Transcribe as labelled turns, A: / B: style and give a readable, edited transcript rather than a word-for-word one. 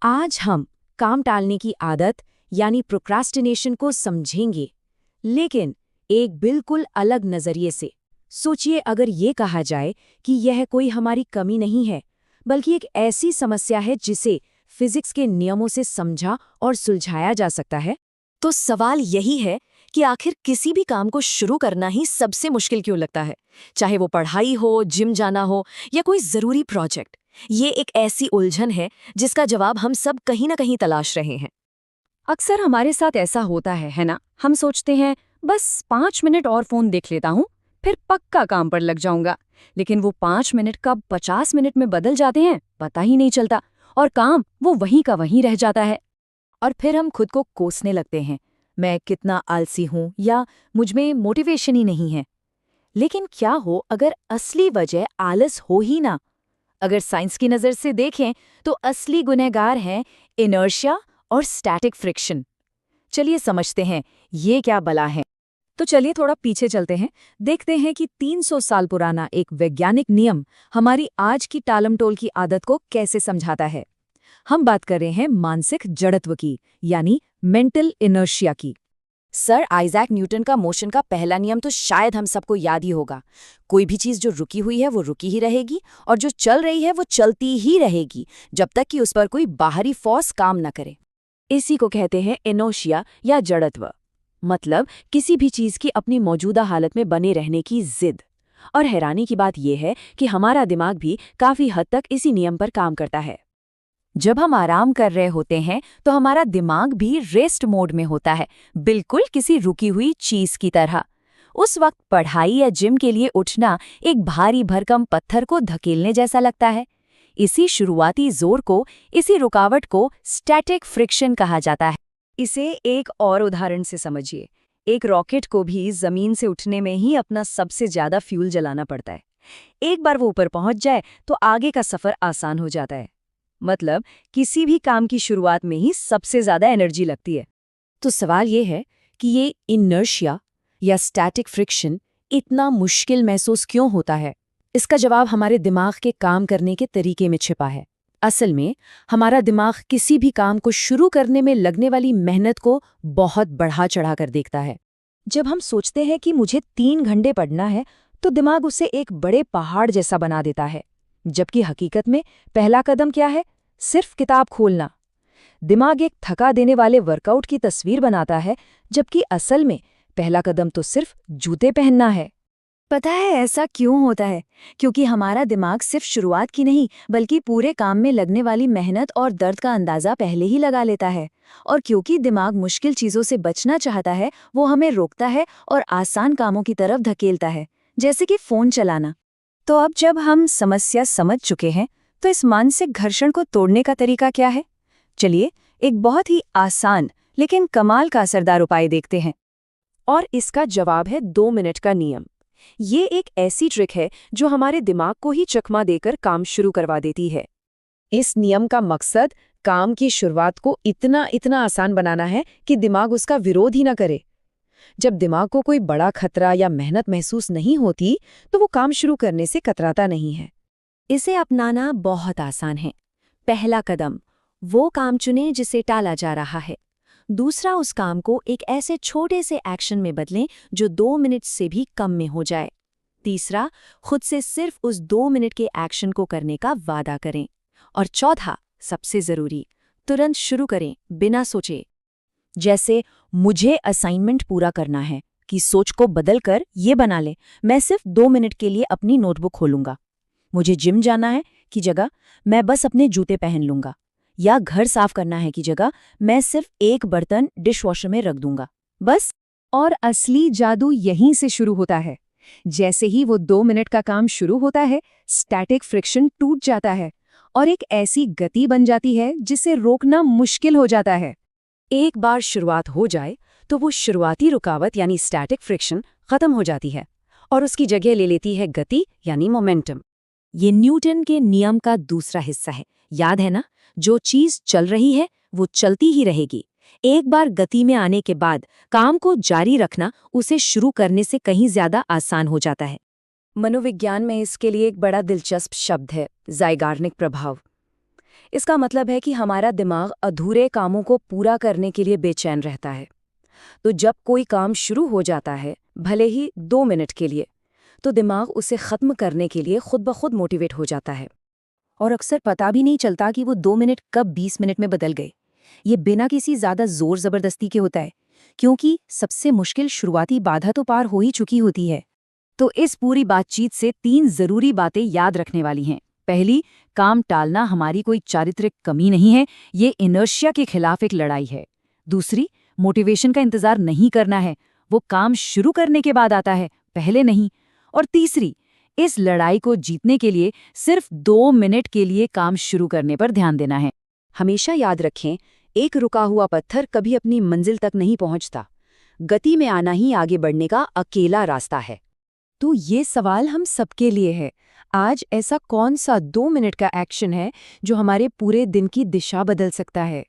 A: आज हम काम टालने की आदत यानी प्रोक्रास्टिनेशन को समझेंगे, लेकिन एक बिल्कुल अलग नजरिए से। सोचिए, अगर ये कहा जाए कि यह कोई हमारी कमी नहीं है, बल्कि एक ऐसी समस्या है जिसे फिजिक्स के नियमों से समझा और सुलझाया जा सकता है।
B: तो सवाल यही है कि आखिर किसी भी काम को शुरू करना ही सबसे मुश्किल क्यों लगता है, चाहे वो पढ़ाई हो, जिम जाना हो या कोई जरूरी प्रोजेक्ट। ये एक ऐसी उलझन है जिसका जवाब हम सब कहीं ना कहीं तलाश रहे हैं।
A: अक्सर हमारे साथ ऐसा होता है ना? हम सोचते हैं बस 5 मिनट और फोन देख लेता हूँ, फिर पक्का काम पर लग जाऊंगा। लेकिन वो 5 मिनट कब 50 मिनट में बदल जाते हैं पता ही नहीं चलता, और काम वो वहीं का वहीं रह जाता है। और फिर हम खुद को कोसने लगते हैं, मैं कितना आलसी हूँ, या मुझ में मोटिवेशन ही नहीं है। लेकिन क्या हो अगर असली वजह आलस हो ही ना? अगर साइंस की नज़र से देखें तो असली गुनहगार हैं इनर्शिया और स्टैटिक फ्रिक्शन। चलिए समझते हैं ये क्या बला है। तो चलिए थोड़ा पीछे चलते हैं, देखते हैं कि 300 साल पुराना एक वैज्ञानिक नियम हमारी आज की टालमटोल की आदत को कैसे समझाता है। हम बात कर रहे हैं मानसिक जड़त्व की, यानी मेंटल इनर्शिया की।
B: सर आइजैक न्यूटन का मोशन का पहला नियम तो शायद हम सबको याद ही होगा। कोई भी चीज जो रुकी हुई है वो रुकी ही रहेगी, और जो चल रही है वो चलती ही रहेगी जब तक कि उस पर कोई बाहरी फोर्स काम न करे।
A: इसी को कहते हैं इनर्शिया या जड़त्व, मतलब किसी भी चीज की अपनी मौजूदा हालत में बने रहने की जिद। और हैरानी की बात यह है कि हमारा दिमाग भी काफी हद तक इसी नियम पर काम करता है। जब हम आराम कर रहे होते हैं तो हमारा दिमाग भी रेस्ट मोड में होता है, बिल्कुल किसी रुकी हुई चीज की तरह। उस वक्त पढ़ाई या जिम के लिए उठना एक भारी भरकम पत्थर को धकेलने जैसा लगता है। इसी शुरुआती जोर को, इसी रुकावट को स्टैटिक फ्रिक्शन कहा जाता है। इसे एक और उदाहरण से समझिए। एक रॉकेट को भी जमीन से उठने में ही अपना सबसे ज्यादा फ्यूल जलाना पड़ता है। एक बार वो ऊपर पहुंच जाए तो आगे का सफर आसान हो जाता है। मतलब किसी भी काम की शुरुआत में ही सबसे ज्यादा एनर्जी लगती है। तो सवाल ये है कि ये इनर्शिया या स्टैटिक फ्रिक्शन इतना मुश्किल महसूस क्यों होता है? इसका जवाब हमारे दिमाग के काम करने के तरीके में छिपा है। असल में हमारा दिमाग किसी भी काम को शुरू करने में लगने वाली मेहनत को बहुत बढ़ा चढ़ा कर देखता है। जब हम सोचते हैं कि मुझे 3 घंटे पढ़ना है, तो दिमाग उसे एक बड़े पहाड़ जैसा बना देता है, जबकि हकीकत में पहला कदम क्या है? सिर्फ किताब खोलना। दिमाग एक थका देने वाले वर्कआउट की तस्वीर बनाता है, जबकि असल में पहला कदम तो सिर्फ जूते पहनना है। पता है ऐसा क्यों होता है? क्योंकि हमारा दिमाग सिर्फ शुरुआत की नहीं, बल्कि पूरे काम में लगने वाली मेहनत और दर्द का अंदाजा पहले ही लगा लेता है। और क्योंकि दिमाग मुश्किल चीजों से बचना चाहता है, वो हमें रोकता है और आसान कामों की तरफ धकेलता है, जैसे कि फोन चलाना। तो अब जब हम समस्या समझ चुके हैं, तो इस मानसिक घर्षण को तोड़ने का तरीका क्या है? चलिए एक बहुत ही आसान लेकिन कमाल का असरदार उपाय देखते हैं। और इसका जवाब है 2 मिनट का नियम। ये एक ऐसी ट्रिक है जो हमारे दिमाग को ही चकमा देकर काम शुरू करवा देती है। इस नियम का मकसद काम की शुरुआत को इतना आसान बनाना है कि दिमाग उसका विरोध ही ना करे। जब दिमाग को कोई बड़ा खतरा या मेहनत महसूस नहीं होती, तो वो काम शुरू करने से कतराता नहीं है। इसे अपनाना बहुत आसान है। पहला कदम, वो काम चुनें जिसे टाला जा रहा है। दूसरा, उस काम को एक ऐसे छोटे से एक्शन में बदलें जो 2 मिनट से भी कम में हो जाए। तीसरा, खुद से सिर्फ उस 2 मिनट के एक्शन को करने का वादा करें। और चौथा, सबसे जरूरी, तुरंत शुरू करें बिना सोचे। जैसे मुझे असाइनमेंट पूरा करना है, कि सोच को बदलकर ये बना ले, मैं सिर्फ 2 मिनट के लिए अपनी नोटबुक खोलूंगा। मुझे जिम जाना है की जगह मैं बस अपने जूते पहन लूंगा। या घर साफ करना है की जगह मैं सिर्फ एक बर्तन डिशवॉशर में रख दूंगा, बस। और असली जादू यहीं से शुरू होता है। जैसे ही वो 2 मिनट का काम शुरू होता है, स्टैटिक फ्रिक्शन टूट जाता है और एक ऐसी गति बन जाती है जिसे रोकना मुश्किल हो जाता है। एक बार शुरुआत हो जाए तो वो शुरुआती रुकावट यानी स्टैटिक फ्रिक्शन खत्म हो जाती है और उसकी जगह ले लेती है गति यानी मोमेंटम। ये न्यूटन के नियम का दूसरा हिस्सा है। याद है ना? जो चीज चल रही है वो चलती ही रहेगी। एक बार गति में आने के बाद काम को जारी रखना उसे शुरू करने से कहीं ज्यादा आसान हो जाता है। मनोविज्ञान में इसके लिए एक बड़ा दिलचस्प शब्द है, ज़ाइगार्निक प्रभाव।
B: इसका मतलब है कि हमारा दिमाग अधूरे कामों को पूरा करने के लिए बेचैन रहता है। तो जब कोई काम शुरू हो जाता है, भले ही 2 मिनट के लिए, तो दिमाग उसे खत्म करने के लिए खुद ब खुद मोटिवेट हो जाता है। और अक्सर पता भी नहीं चलता कि वो 2 मिनट कब 20 मिनट में बदल गए। ये बिना किसी ज्यादा जोर जबरदस्ती के होता है, क्योंकि सबसे मुश्किल शुरुआती बाधा तो पार हो ही चुकी होती है।
A: तो इस पूरी बातचीत से 3 जरूरी बातें याद रखने वाली हैं। पहली, काम टालना हमारी कोई चारित्रिक कमी नहीं है, ये इनर्शिया के खिलाफ एक लड़ाई है। दूसरी, मोटिवेशन का इंतजार नहीं करना है, वो काम शुरू करने के बाद आता है, पहले नहीं। और तीसरी, इस लड़ाई को जीतने के लिए सिर्फ 2 मिनट के लिए काम शुरू करने पर ध्यान देना है। हमेशा याद रखें, एक रुका हुआ पत्थर कभी अपनी मंजिल तक नहीं पहुंचता। गति में आना ही आगे बढ़ने का अकेला रास्ता है। तो ये सवाल हम सबके लिए है। आज ऐसा कौन सा 2 मिनट का एक्शन है जो हमारे पूरे दिन की दिशा बदल सकता है?